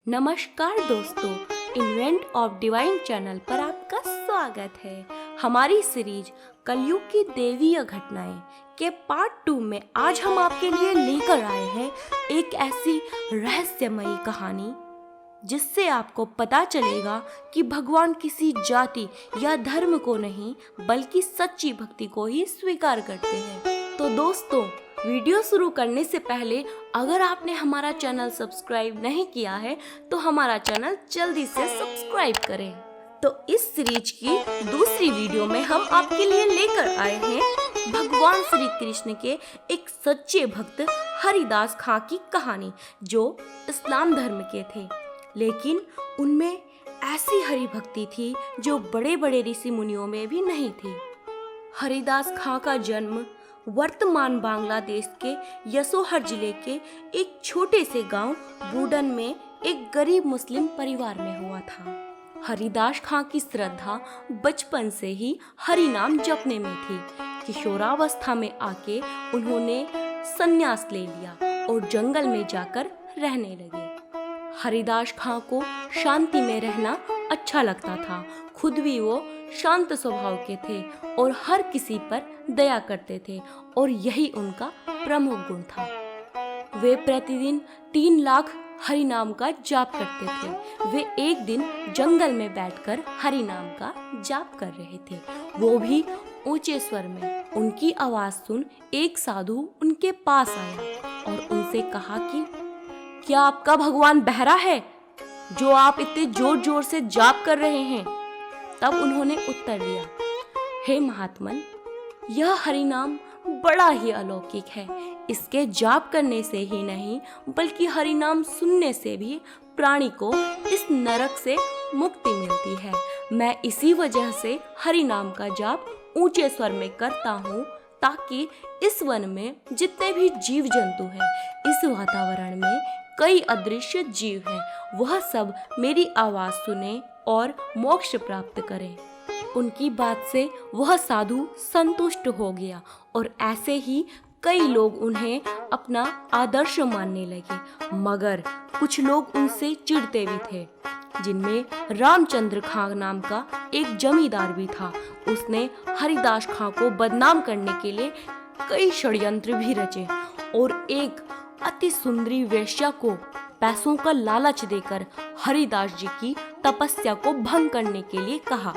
नमस्कार दोस्तों, invent of divine channel पर आपका स्वागत है। हमारी सीरीज कलयुग की दैवीय घटनाएं के पार्ट 2 में आज हम आपके लिए लेकर आए हैं एक ऐसी रहस्यमयी कहानी जिससे आपको पता चलेगा कि भगवान किसी जाति या धर्म को नहीं बल्कि सच्ची भक्ति को ही स्वीकार करते हैं। तो दोस्तों, वीडियो शुरू करने से पहले अगर आपने हमारा चैनल सब्सक्राइब नहीं किया है तो हमारा चैनल जल्दी से सब्सक्राइब करें। तो इस सीरीज की दूसरी वीडियो में हम आपके लिए लेकर आए हैं भगवान श्री कृष्ण के एक सच्चे भक्त हरिदास खां की कहानी, जो इस्लाम धर्म के थे, लेकिन उनमें ऐसी हरि भक्ति थी जो बड़े बड़े ऋषि मुनियों में भी नहीं थी। हरिदास खां का जन्म वर्तमान बांग्लादेश के यसोहर जिले के एक छोटे से गांव बूडन में एक गरीब मुस्लिम परिवार में हुआ था। हरिदास खां की श्रद्धा बचपन से ही हरि नाम जपने में थी। किशोरावस्था में आके उन्होंने संन्यास ले लिया और जंगल में जाकर रहने लगे। हरिदास खां को शांति में रहना अच्छा लगता था। खुद भी वो शांत स्वभाव के थे और हर किसी पर दया करते थे और यही उनका प्रमुख गुण था। वे प्रतिदिन 3 लाख हरि नाम का जाप करते थे। वे एक दिन जंगल में बैठकर हरि नाम का जाप कर रहे थे, वो भी ऊंचे स्वर में। उनकी आवाज सुन एक साधु उनके पास आया और उनसे कहा कि क्या आपका भगवान बहरा है जो आप इतने जोर जोर से जाप कर रहे हैं? तब उन्होंने उत्तर दिया, हे महात्मन, यह हरि नाम बड़ा ही अलौकिक है। इसके जाप करने से ही नहीं बल्कि हरि नाम सुनने से भी प्राणी को इस नरक से मुक्ति मिलती है। मैं इसी वजह से हरि नाम का जाप ऊंचे स्वर में करता हूँ, ताकि इस वन में जितने भी जीव जंतु हैं, इस वातावरण में कई अदृश्य जीव हैं, वह सब मेरी आवाज सुने और मोक्ष प्राप्त करें। उनकी बात से वह साधु संतुष्ट हो गया और ऐसे ही कई लोग उन्हें अपना आदर्श मानने लगे। मगर कुछ लोग उनसे चिढ़ते भी थे, जिनमें रामचंद्र खां नाम का एक जमींदार भी था। उसने हरिदास खां को बदनाम करने के लिए कई षड्यंत्र भी रचे और एक अति सुंदरी वेश्या को पैसों का लालच देकर हरिदास जी की तपस्या को भंग करने के लिए कहा।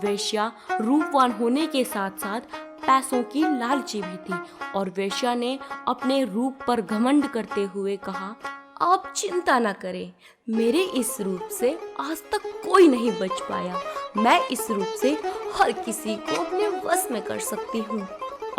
वेश्या रूपवान होने के साथ साथ पैसों की लालची भी थी और वेश्या ने अपने रूप पर घमंड करते हुए कहा, आप चिंता न करें, मेरे इस रूप से आज तक कोई नहीं बच पाया। मैं इस रूप से हर किसी को अपने वश में कर सकती हूँ।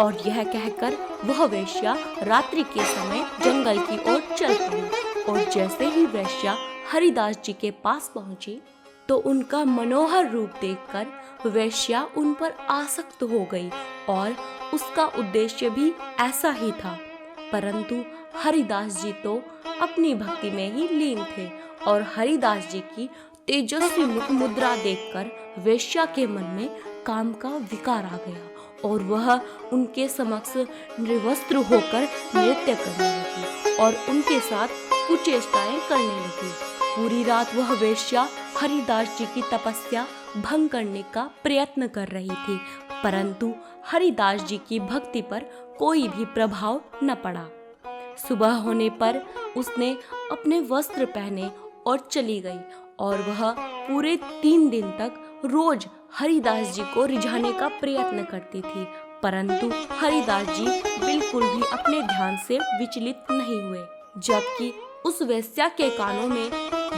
और यह कहकर वह वेश्या रात्रि के समय जंगल की ओर चल पड़ी और जैसे ही वेश्या हरिदास जी के पास पहुंची तो उनका मनोहर रूप देखकर वेश्या उन पर आसक्त हो गई और उसका उद्देश्य भी ऐसा ही था। परंतु हरिदास जी तो अपनी भक्ति में ही लीन थे और हरिदास जी की तेजस्वी मुख मुद्रा देखकर वेश्या के मन में काम का विकार आ गया और वह उनके समक्ष निर्वस्त्र होकर नृत्य करने लगी और उनके साथ कुचेष्टाएं करने लगी। पूरी रात वह वेश्या हरिदास जी की तपस्या भंग करने का प्रयत्न कर रही थी, परंतु हरिदास जी की भक्ति पर कोई भी प्रभाव न पड़ा। सुबह होने पर उसने अपने वस्त्र पहने और चली गई और वह पूरे 3 दिन तक रोज हरिदास जी को रिझाने का प्रयत्न करती थी, परंतु हरिदास जी बिल्कुल भी अपने ध्यान से विचलित नहीं हुए। जबकि उस वेश्या के कानों में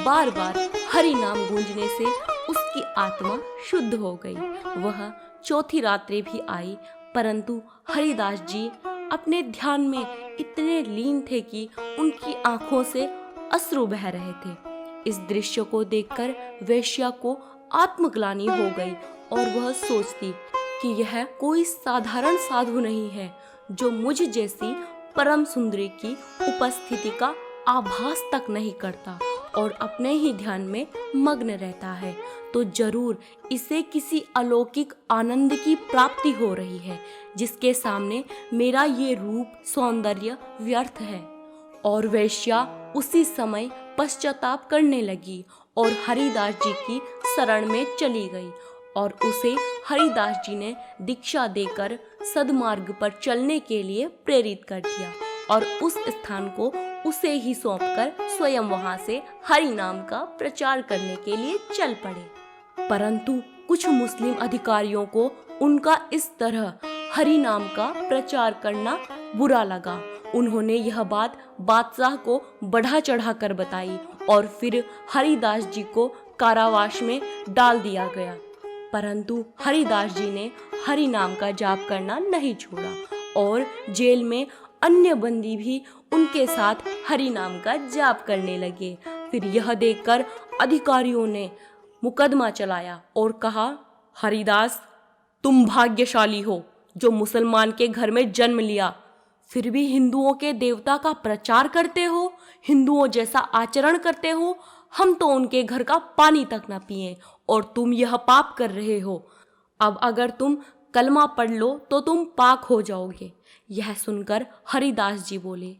बार बार हरि नाम गूंजने से उसकी आत्मा शुद्ध हो गई। वह चौथी रात्रि भी आई, परंतु हरिदास जी अपने ध्यान में इतने लीन थे कि उनकी आंखों से अश्रु बह रहे थे। इस दृश्य को देखकर वेश्या को आत्मग्लानि हो गई और वह सोचती कि यह कोई साधारण साधु नहीं है जो मुझ जैसी परम सुंदरी की उपस्थिति का आभास तक नहीं करता और अपने ही ध्यान में मग्न रहता है, तो जरूर इसे किसी अलौकिक आनंद की प्राप्ति हो रही है जिसके सामने मेरा ये रूप सौंदर्य व्यर्थ है। और वेश्या उसी समय पश्चाताप करने लगी और हरिदास जी की शरण में चली गई और उसे हरिदास जी ने दीक्षा देकर सद्मार्ग पर चलने के लिए प्रेरित कर दिया और उस स्थान को उसे ही सौंपकर स्वयं वहां से हरि नाम का प्रचार करने के लिए चल पड़े। परंतु कुछ मुस्लिम अधिकारियों को उनका इस तरह हरि नाम का प्रचार करना बुरा लगा। उन्होंने यह बात बादशाह को बढ़ा चढ़ा कर बताई और फिर हरिदास जी को कारावास में डाल दिया गया। परंतु हरिदास जी ने हरि नाम का जाप करना नहीं छोड़ा और जेल में अन्य बंदी भी उनके साथ हरि नाम का जाप करने लगे। फिर यह देखकर अधिकारियों ने मुकदमा चलाया और कहा, हरिदास, तुम भाग्यशाली हो जो मुसलमान के घर में जन्म लिया, फिर भी हिंदुओं के देवता का प्रचार करते हो, हिंदुओं जैसा आचरण करते हो। हम तो उनके घर का पानी तक ना पिए और तुम यह पाप कर रहे हो। अब अगर तुम कलमा पढ़ लो तो तुम पाक हो जाओगे। यह सुनकर हरिदास जी बोले,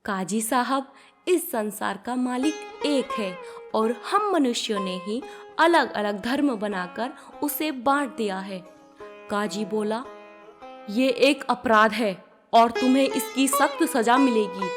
काजी साहब, इस संसार का मालिक एक है और हम मनुष्यों ने ही अलग अलग धर्म बनाकर उसे बांट दिया है। काजी बोला, ये एक अपराध है और तुम्हें इसकी सख्त सजा मिलेगी।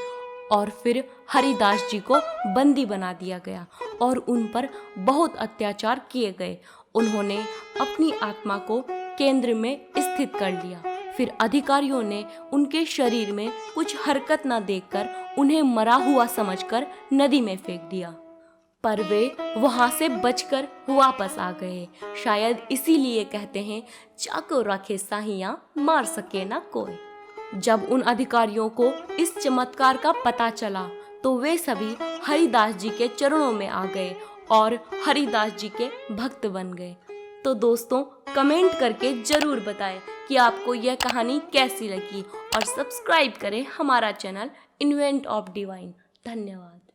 और फिर हरिदास जी को बंदी बना दिया गया और उन पर बहुत अत्याचार किए गए। उन्होंने अपनी आत्मा को केंद्र में स्थित कर लिया। फिर अधिकारियों ने उनके शरीर में कुछ हरकत न देखकर उन्हें मरा हुआ समझकर नदी में फेंक दिया, पर वे वहां से बचकर वापस आ गए। शायद इसीलिए कहते हैं, चाको रखे साहियां मार सके ना कोई। जब उन अधिकारियों को इस चमत्कार का पता चला तो वे सभी हरिदास जी के चरणों में आ गए और हरिदास जी के भक्त बन गए। तो दोस्तों, कमेंट करके जरूर बताएं कि आपको यह कहानी कैसी लगी और सब्सक्राइब करें हमारा चैनल इन्वेंट ऑफ डिवाइन। धन्यवाद।